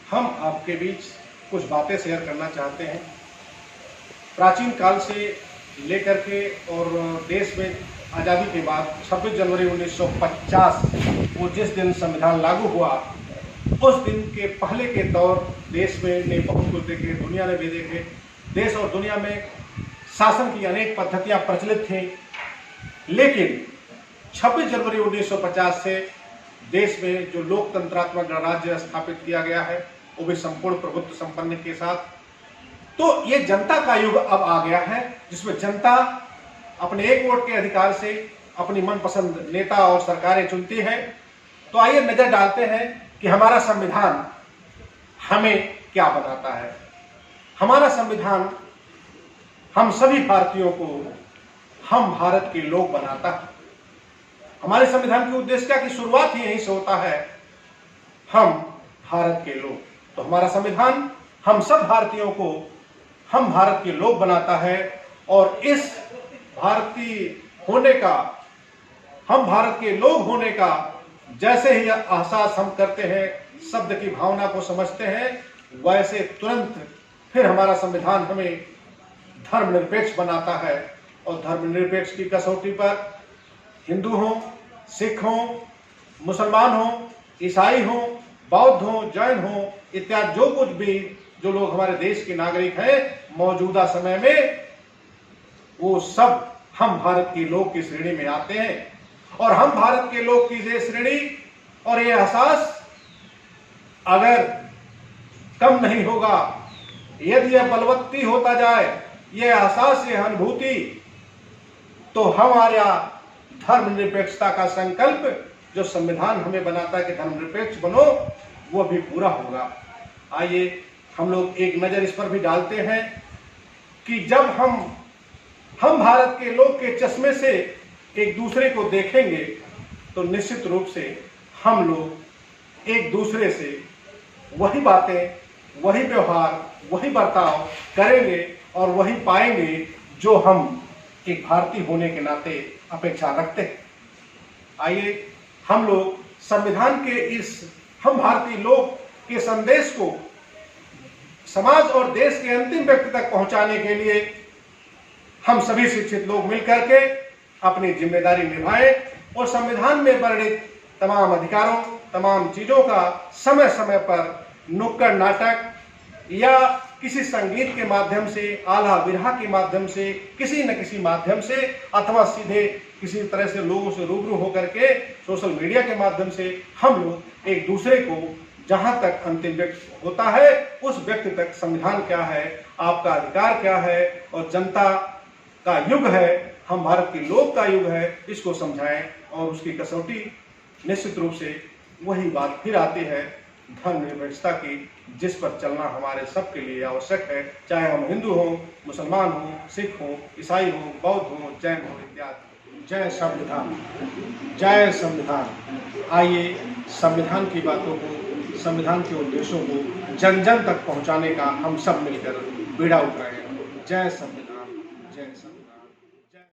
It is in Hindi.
हम आपके बीच कुछ बातें शेयर करना चाहते हैं। प्राचीन काल से लेकर के और देश में आज़ादी के बाद 26 जनवरी 1950 को जिस दिन संविधान लागू हुआ, उस दिन के पहले के दौर देश में ने बहुत कुछ देखे, दुनिया ने भी देखे। देश और दुनिया में शासन की अनेक पद्धतियां प्रचलित थीं, लेकिन 26 जनवरी 1950 से देश में जो लोकतंत्रात्मक गणराज्य स्थापित किया गया है, वो भी संपूर्ण प्रभुत्व संपन्न के साथ, तो ये जनता का युग अब आ गया है, जिसमें जनता अपने एक वोट के अधिकार से अपनी मनपसंद नेता और सरकारें चुनती है। तो आइए नजर डालते हैं कि हमारा संविधान हमें क्या बताता है। हमारा संविधान हम सभी भारतीयों को हम भारत के लोग बनाता है। हमारे संविधान के उद्देश्य क्या की शुरुआत ही यहीं से होता है, हम भारत के लोग। तो हमारा संविधान हम सब भारतीयों को हम भारत के लोग बनाता है, और इस भारतीय होने का, हम भारत के लोग होने का जैसे ही एहसास हम करते हैं, शब्द की भावना को समझते हैं, वैसे तुरंत फिर हमारा संविधान हमें धर्मनिरपेक्ष बनाता है। और धर्मनिरपेक्ष की कसौटी पर हिंदू हो, सिख हो, मुसलमान हो, ईसाई हो, बौद्ध हो, जैन हो, इत्यादि जो कुछ भी जो लोग हमारे देश के नागरिक हैं मौजूदा समय में, वो सब हम भारत के लोग की श्रेणी में आते हैं। और हम भारत के लोग की ये श्रेणी और ये एहसास अगर कम नहीं होगा, यदि यह बलवत्ती होता जाए, ये एहसास, ये अनुभूति, तो हमारा धर्मनिरपेक्षता का संकल्प जो संविधान हमें बनाता है कि धर्मनिरपेक्ष बनो, वो भी पूरा होगा। आइए हम लोग एक नजर इस पर भी डालते हैं कि जब हम भारत के लोग के चश्मे से एक दूसरे को देखेंगे, तो निश्चित रूप से हम लोग एक दूसरे से वही बातें, वही व्यवहार, वही बर्ताव करेंगे और वही पाएंगे जो हम एक भारतीय होने के नाते अपेक्षा रखते हैं। आइए हम लोग संविधान के इस हम भारतीय लोग के संदेश को समाज और देश के अंतिम व्यक्ति तक पहुंचाने के लिए हम सभी शिक्षित लोग मिलकर के अपनी जिम्मेदारी निभाएं और संविधान में वर्णित तमाम अधिकारों, तमाम चीजों का समय समय पर नुक्कड़ नाटक या किसी संगीत के माध्यम से, आल्हा विरहा के माध्यम से, किसी न किसी माध्यम से, अथवा सीधे किसी तरह से लोगों से रूबरू होकर के सोशल मीडिया के माध्यम से हम लोग एक दूसरे को जहां तक अंतिम व्यक्ति होता है उस व्यक्ति तक संविधान क्या है, आपका अधिकार क्या है और जनता का युग है, हम भारत के लोग का युग है, इसको समझाएं। और उसकी कसौटी निश्चित रूप से वही बात फिर आती है धर्मनिरपेक्षता की, जिस पर चलना हमारे सबके लिए आवश्यक है, चाहे हम हिंदू हो, मुसलमान हो, सिख हो, ईसाई हो, बौद्ध हो, जैन हो इत्यादि। जय संविधान, जय संविधान। आइए संविधान की बातों को, संविधान के उद्देश्यों को जन जन तक पहुंचाने का हम सब मिलकर बीड़ा उठाएं। जय संविधान।